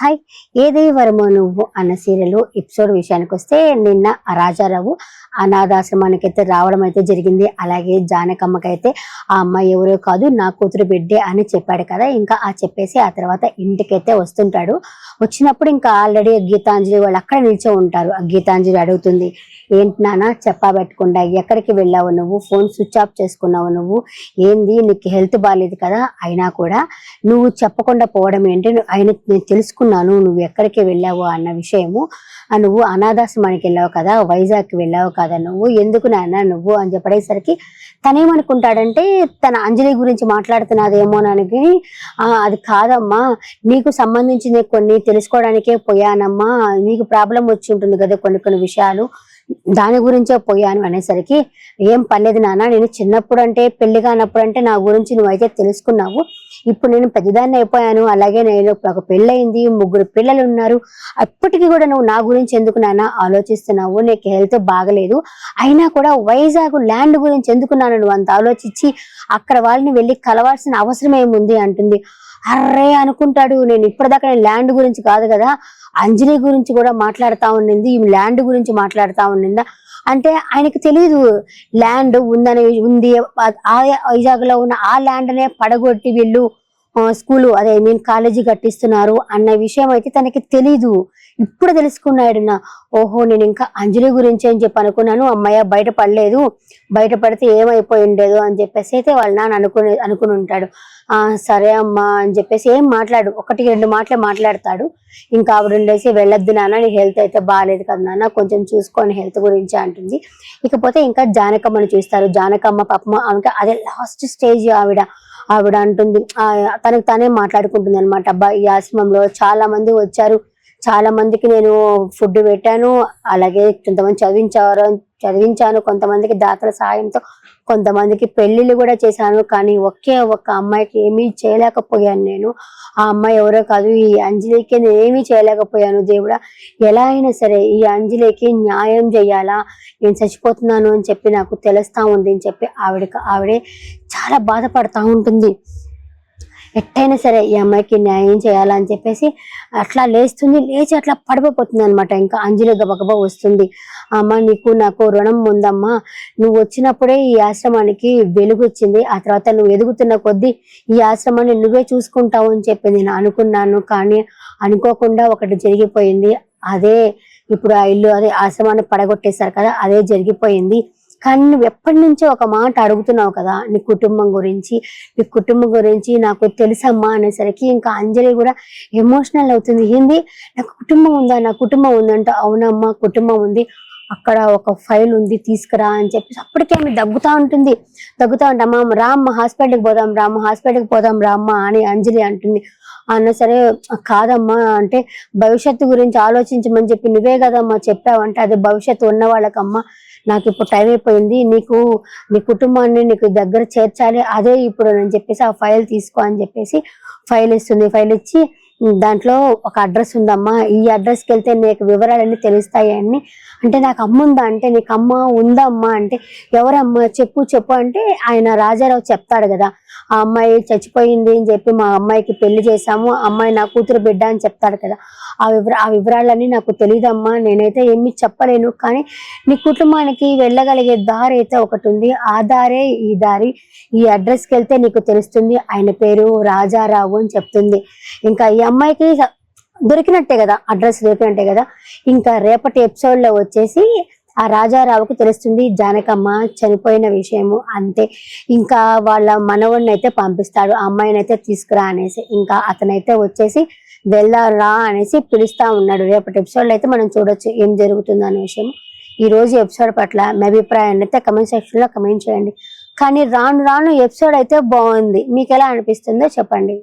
Hi ఏదే వరమో నువ్వు అన్న సీరియల్ ఎపిసోడ్ విషయానికి వస్తే నిన్న రాజారావు అనాథాశ్రమానికి అయితే రావడం అయితే జరిగింది. అలాగే జానకమ్మకైతే ఆ అమ్మాయి ఎవరో కాదు నా కూతురు బిడ్డే అని చెప్పాడు కదా. ఇంకా ఆ చెప్పేసి ఆ తర్వాత ఇంటికైతే వస్తుంటాడు. వచ్చినప్పుడు ఇంకా ఆల్రెడీ గీతాంజలి వాళ్ళు అక్కడ నిల్చో ఉంటారు. ఆ గీతాంజలి అడుగుతుంది, ఏంటి నాన్న చెప్పబెట్టకుండా ఎక్కడికి వెళ్ళావు నువ్వు, ఫోన్ స్విచ్ ఆఫ్ చేసుకున్నావు నువ్వు, ఏంది నీకు హెల్త్ బాగాలేదు కదా, అయినా కూడా నువ్వు చెప్పకుండా పోవడం ఏంటి, ఆయన నేను తెలుసుకున్నాను నువ్వు ఎక్కడికి వెళ్ళావు అన్న విషయము, నువ్వు అనాథాశ్రమానికి వెళ్ళావు కదా, వైజాగ్కి వెళ్ళావు కదా, నువ్వు ఎందుకు నాన్న నువ్వు అని చెప్పడేసరికి తనేమనుకుంటాడంటే తన అంజలి గురించి మాట్లాడుతున్నదేమోనని, అది కాదమ్మా నీకు సంబంధించిన కొన్ని తెలుసుకోవడానికే పోయానమ్మా, నీకు ప్రాబ్లం వచ్చి ఉంటుంది కదా కొన్ని కొన్ని విషయాలు, దాని గురించే పోయాను అనేసరికి ఏం పర్లేదు నాన్న, నేను చిన్నప్పుడు అంటే పెళ్లి కానప్పుడు అంటే నా గురించి నువ్వైతే తెలుసుకున్నావు, ఇప్పుడు నేను పెద్దదాన్ని అయిపోయాను, అలాగే నేను ఒక పెళ్ళయింది, 3 పిల్లలు ఉన్నారు, అప్పటికి కూడా నువ్వు నా గురించి ఎందుకు నాన్న ఆలోచిస్తున్నావు, నీకు హెల్త్ బాగలేదు, అయినా కూడా వైజాగ్ ల్యాండ్ గురించి ఎందుకు నాన్న నువ్వు అంత ఆలోచించి అక్కడ వాళ్ళని వెళ్ళి కలవాల్సిన అవసరం ఏముంది అంటుంది. అర్రే అనుకుంటాడు, నేను ఇప్పటిదాకా ల్యాండ్ గురించి కాదు కదా అంజలి గురించి కూడా మాట్లాడుతా ఉండింది, ఈ ల్యాండ్ గురించి మాట్లాడుతా ఉండిందా అంటే ఆయనకి తెలియదు ల్యాండ్ ఉంది. ఆ వైజాగ్ లో ఉన్న ఆ ల్యాండ్ నే పడగొట్టి వీళ్ళు స్కూలు అదే మీన్ కాలేజీ కట్టిస్తున్నారు అన్న విషయం అయితే తనకి తెలీదు. ఇప్పుడు తెలుసుకున్నాడు నా, ఓహో నేను ఇంకా అంజలి గురించి అని చెప్పి అనుకున్నాను, అమ్మాయి బయటపడలేదు, బయటపడితే ఏమైపోయి ఉండేదు అని చెప్పేసి అయితే వాళ్ళ నాన్న అనుకుని ఉంటాడు. సరే అమ్మా అని చెప్పేసి ఏం మాట్లాడు, 1-2 మాటలే మాట్లాడతాడు. ఇంకా ఆవిడ ఉండేసి వెళ్ళొద్దు నాన్న, నీ హెల్త్ అయితే బాగాలేదు కదా నాన్న, కొంచెం చూసుకొని హెల్త్ గురించి అంటుంది. ఇకపోతే ఇంకా జానకమ్మని చూస్తారు. జానకమ్మ పాపమ్మ ఆమెకి అదే లాస్ట్ స్టేజ్ ఆవిడ అంటుంది, తనకు తానే మాట్లాడుకుంటుంది అనమాట. అబ్బా ఈ ఆశ్రమంలో చాలా మంది వచ్చారు, చాలా మందికి నేను ఫుడ్ పెట్టాను, అలాగే కొంతమంది చదివించాను, కొంతమందికి దాతల సహాయంతో కొంతమందికి పెళ్లిళ్ళు కూడా చేశాను, కానీ ఒక్క అమ్మాయికి ఏమీ చేయలేకపోయాను నేను, ఆ అమ్మాయి ఎవరో కాదు ఈ అంజలికి నేను ఏమీ చేయలేకపోయాను దేవుడా, ఎలా అయినా సరే ఈ అంజలికి న్యాయం చేయాలా, నేను చచ్చిపోతున్నాను అని చెప్పి నాకు తెలుస్తా ఉంది అని చెప్పి ఆవిడే చాలా బాధపడతా ఉంటుంది. ఎట్టయినా సరే ఈ అమ్మాయికి న్యాయం చేయాలని చెప్పేసి అట్లా లేచి అట్లా పడిపోతుంది అనమాట. ఇంకా అంజలి గబగబా వస్తుంది, అమ్మ నీకు నాకు రుణం ఉందమ్మా, నువ్వు వచ్చినప్పుడే ఈ ఆశ్రమానికి వెలుగు వచ్చింది, ఆ తర్వాత నువ్వు ఎదుగుతున్న కొద్దీ ఈ ఆశ్రమాన్ని నువ్వే చూసుకుంటావు అని చెప్పి నేను అనుకున్నాను, కానీ అనుకోకుండా ఒకటి జరిగిపోయింది, అదే ఇప్పుడు ఆ ఇల్లు అదే ఆశ్రమాన్ని పడగొట్టేశారు కదా, అదే జరిగిపోయింది. కానీ నువ్వు ఎప్పటి నుంచో ఒక మాట అడుగుతున్నావు కదా నీ కుటుంబం గురించి నాకు తెలుసమ్మా అనేసరికి ఇంకా అంజలి కూడా ఎమోషనల్ అవుతుంది. ఏంది నాకు కుటుంబం ఉందా, నా కుటుంబం ఉందంట, అవునమ్మా కుటుంబం ఉంది, అక్కడ ఒక ఫైల్ ఉంది తీసుకురా అని చెప్పేసి అప్పటికే ఆమె దగ్గుతా ఉంటే అమ్మ రామ్మ హాస్పిటల్కి పోదాం రామ్మ అని అంజలి అంటుంది. అన్న సరే కాదమ్మా అంటే భవిష్యత్తు గురించి ఆలోచించమని చెప్పి నువ్వే కదమ్మా చెప్పావంటే, అది భవిష్యత్తు ఉన్న వాళ్ళకమ్మా, నాకు ఇప్పుడు టైం అయిపోయింది, నీ కుటుంబాన్ని నీకు దగ్గర చేర్చాలి, అదే ఇప్పుడు అని చెప్పేసి ఆ ఫైల్ తీసుకో అని చెప్పేసి ఫైల్ ఇస్తుంది. ఫైల్ ఇచ్చి దాంట్లో ఒక అడ్రస్ ఉందమ్మా, ఈ అడ్రస్కి వెళ్తే నీకు వివరాలన్నీ తెలుస్తాయి అని అంటే, నాకు అమ్మ ఉందా అంటే, నీకు అమ్మ ఉందా అమ్మా అంటే, ఎవరమ్మా చెప్పు అంటే ఆయన రాజారావు చెప్తాడు కదా, ఆ అమ్మాయి చచ్చిపోయింది అని చెప్పి మా అమ్మాయికి పెళ్లి చేశాము, అమ్మాయి నా కూతురు బిడ్డ అని చెప్తాడు కదా, ఆ వివరాలన్నీ నాకు తెలియదమ్మా, నేనైతే ఏమీ చెప్పలేను, కానీ నీ కుటుంబానికి వెళ్ళగలిగే దారి అయితే ఒకటి ఉంది, ఆ దారే ఈ దారి, ఈ అడ్రస్కి వెళ్తే నీకు తెలుస్తుంది, ఆయన పేరు రాజారావు అని చెప్తుంది. ఇంకా ఈ అమ్మాయికి దొరికినట్టే కదా, అడ్రస్ దొరికినట్టే కదా. ఇంకా రేపటి ఎపిసోడ్ లో వచ్చేసి ఆ రాజారావుకు తెలుస్తుంది జానకమ్మ చనిపోయిన విషయము, అంతే. ఇంకా వాళ్ళ మనవడిని అయితే పంపిస్తాడు, ఆ అమ్మాయిని అయితే తీసుకురా అనేసి. ఇంకా అతనైతే వచ్చేసి వెళ్దారా అనేసి పిలుస్తా ఉన్నాడు. రేపటి ఎపిసోడ్ లో అయితే మనం చూడొచ్చు ఏం జరుగుతుందో అనే విషయం. ఈ రోజు ఎపిసోడ్ పట్ల మీ అభిప్రాయాన్ని అయితే కమెంట్ సెక్షన్ లో కమెంట్ చేయండి. కానీ రాను ఎపిసోడ్ అయితే బాగుంది, మీకు ఎలా అనిపిస్తుందో చెప్పండి.